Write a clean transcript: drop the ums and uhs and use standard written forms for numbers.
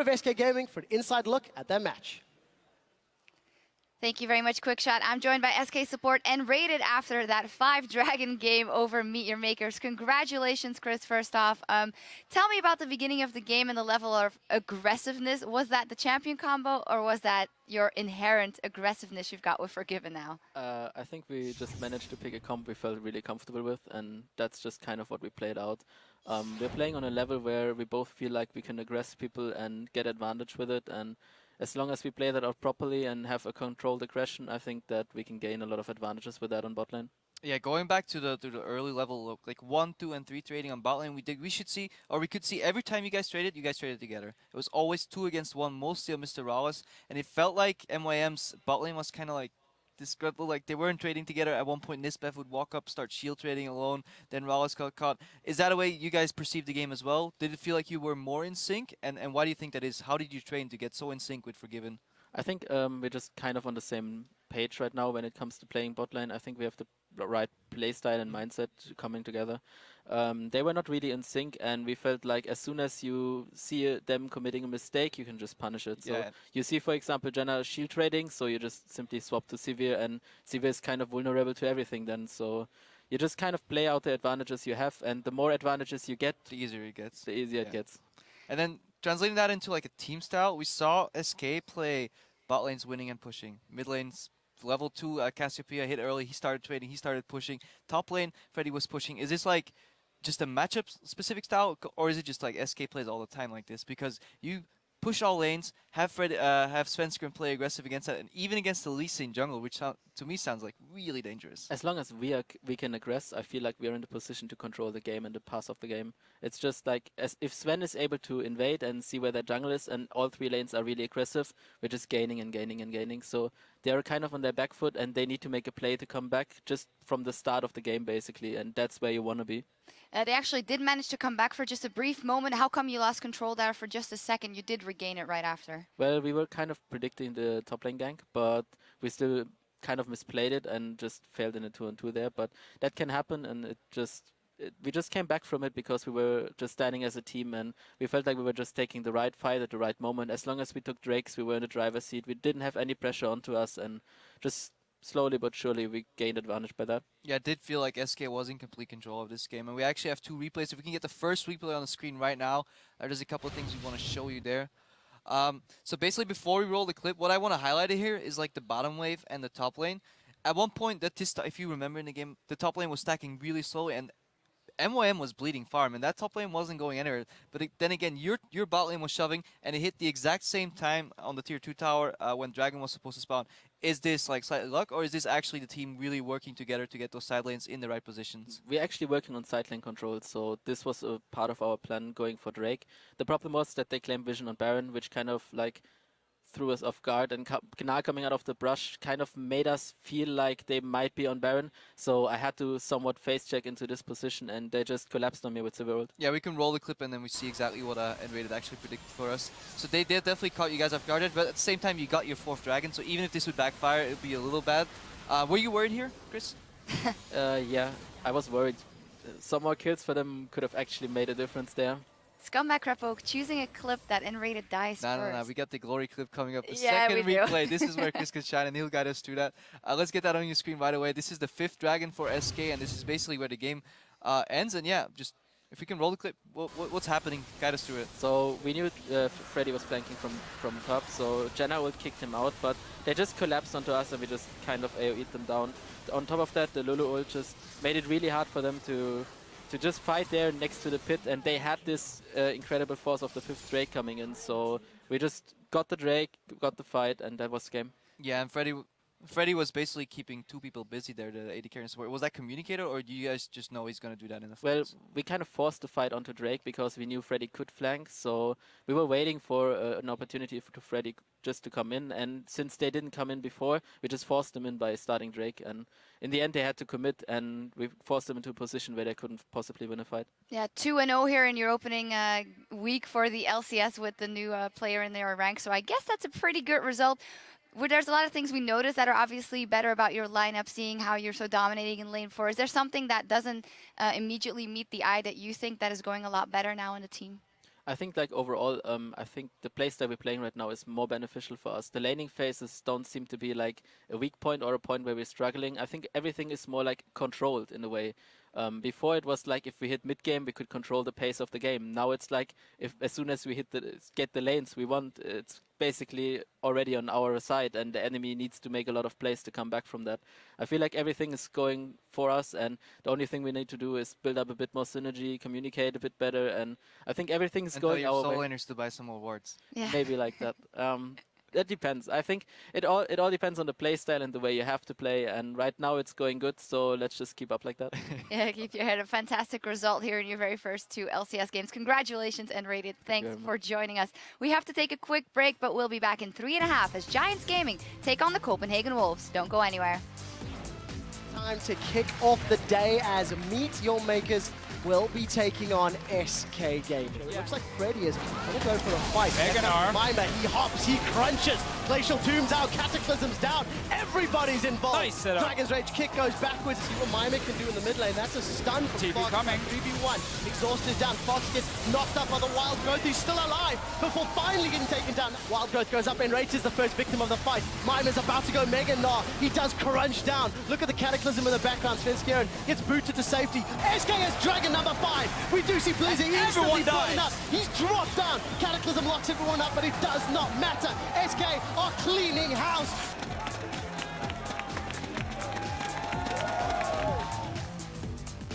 of SK Gaming for an inside look at their match. Thank you very much, Quickshot. I'm joined by SK Support and rated after that 5-dragon game over MeetYourMakers. Congratulations, Chris, first off. Tell me about the beginning of the game and the level of aggressiveness. Was that the champion combo, or was that your inherent aggressiveness you've got with Forgiven now? I think we just managed to pick a comp we felt really comfortable with, and that's just kind of what we played out. We're playing on a level where we both feel like we can aggress people and get advantage with it, and as long as we play that out properly and have a controlled aggression, I think that we can gain a lot of advantages with that on bot lane. Yeah, going back to the early level, like 1, 2, and 3 trading on bot lane, we could see every time you guys traded together. It was always 2 against 1, mostly on Mr. Rawless, and it felt like MYM's bot lane was kind of like disgruntled, like they weren't trading together. At one point, Nisbeth would walk up, start shield trading alone, then Rawless got caught. Is that a way you guys perceived the game as well? Did it feel like you were more in sync? And why do you think that is? How did you train to get so in sync with Forgiven? I think we're just kind of on the same page right now when it comes to playing bot lane. I think we have the right playstyle and mindset coming together. They were not really in sync, and we felt like as soon as you see them committing a mistake, you can just punish it. So you see, for example, Jenna shield trading, so you just simply swap to Sivir, and Sivir is kind of vulnerable to everything then. So you just kind of play out the advantages you have, and the more advantages you get, the easier it gets. The easier it gets. And then translating that into like a team style, we saw SK play bot lanes winning and pushing. Mid lanes, level 2, Cassiopeia hit early, he started trading, he started pushing. Top lane, Freddy was pushing. Is this like just a matchup specific style, or is it just like SK plays all the time like this? Because you push all lanes, have Svenskeren play aggressive against that, and even against the Lee Sin jungle, which to me sounds like really dangerous. As long as we can aggress, I feel like we are in the position to control the game and the pass of the game. It's just like, if Sven is able to invade and see where their jungle is, and all 3 lanes are really aggressive, we're just gaining and gaining and gaining. So they are kind of on their back foot, and they need to make a play to come back just from the start of the game, basically, and that's where you want to be. They actually did manage to come back for just a brief moment. How come you lost control there for just a second? You did regain it right after. Well, we were kind of predicting the top lane gank, but we still kind of misplayed it and just failed in a 2-on-2 there. But that can happen, and we just came back from it because we were just standing as a team, and we felt like we were just taking the right fight at the right moment. As long as we took Drakes, we were in the driver's seat. We didn't have any pressure onto us, and just slowly but surely we gained advantage by that. Yeah, it did feel like SK was in complete control of this game, and we actually have 2 replays. If we can get the first replay on the screen right now, there's a couple of things we want to show you there. So basically, before we roll the clip, what I want to highlight here is like the bottom wave and the top lane. At one point, if you remember in the game, the top lane was stacking really slowly, and MYM was bleeding farm, and that top lane wasn't going anywhere. But then again, your bot lane was shoving, and it hit the exact same time on the tier 2 tower when Dragon was supposed to spawn. Is this like slightly luck, or is this actually the team really working together to get those side lanes in the right positions? We're actually working on side lane control, so this was a part of our plan going for Drake. The problem was that they claimed vision on Baron, which kind of like threw us off guard, and Gnar coming out of the brush kind of made us feel like they might be on Baron, so I had to somewhat face check into this position, and they just collapsed on me with Silver Ult. Yeah, we can roll the clip and then we see exactly what Enrated actually predicted for us. So they definitely caught you guys off guard, but at the same time you got your 4th dragon, so even if this would backfire, it would be a little bad. Were you worried here, Chris? Yeah, I was worried. Some more kills for them could have actually made a difference there. Scumbag Repo choosing a clip that Enrated dies first. No, we got the glory clip coming up. The yeah, second replay. This is where Chris can shine, and he'll guide us through that. Let's get that on your screen right away. This is the 5th dragon for SK, and this is basically where the game ends. And yeah, just if we can roll the clip, what's happening? Guide us through it. So we knew Freddy was flanking from top, so Jenna would kicked him out, but they just collapsed onto us, and we just kind of AoE'd them down. On top of that, the Lulu ult just made it really hard for them to just fight there next to the pit, and they had this incredible force of the 5th Drake coming in, so we just got the Drake, got the fight, and that was the game. Yeah, and Freddy was basically keeping 2 people busy there, the AD carry and support. Was that communicator, or do you guys just know he's going to do that in the fight? Well, we kind of forced the fight onto Drake because we knew Freddy could flank, so we were waiting for an opportunity for Freddy just to come in, and since they didn't come in before, we just forced them in by starting Drake, and in the end they had to commit, and we forced them into a position where they couldn't possibly win a fight. Yeah, 2-0 here in your opening week for the LCS with the new player in their rank, so I guess that's a pretty good result. There's a lot of things we noticed that are obviously better about your lineup, seeing how you're so dominating in lane 4. Is there something that doesn't immediately meet the eye that you think that is going a lot better now in the team? I think like overall, I think the playstyle we're playing right now is more beneficial for us. The laning phases don't seem to be like a weak point or a point where we're struggling. I think everything is more like controlled in a way. Before it was like if we hit mid game, we could control the pace of the game. Now it's like if as soon as we get the lanes we want, it's basically already on our side, and the enemy needs to make a lot of plays to come back from that. I feel like everything is going for us, and the only thing we need to do is build up a bit more synergy, communicate a bit better, and I think everything is going our way. And tell your solo laners to buy some more wards. Yeah. Maybe like that. That depends. I think it all depends on the play style and the way you have to play. And right now it's going good, so let's just keep up like that. Yeah, keep your head. A fantastic result here in your very first 2 LCS games. Congratulations, and Rated. Thanks for joining us. We have to take a quick break, but we'll be back in 3.5 as Giants Gaming take on the Copenhagen Wolves. Don't go anywhere. Time to kick off the day as MeetYourMakers will be taking on SK Gaming. It looks like Freddy is going to go for a fight. Mima, he hops, he crunches. Glacial Doom's out, Cataclysm's down. Everybody's involved. Nice setup. Dragon's Rage kick goes backwards. See what Mima can do in the mid lane. That's a stun from TP Fox. coming. 3v1. Exhaust is down. Fox gets knocked up by the Wild Growth. He's still alive before finally getting taken down. Wild Growth goes up and Rage is the first victim of the fight. Mima's about to go Mega Gnar. He does crunch down. Look at the Cataclysm in the background. Svenskeren gets booted to safety. SK has Dragon number 5. We do see Blizzy instantly blown up. He's dropped down. Cataclysm locks everyone up, but it does not matter. SK are cleaning house.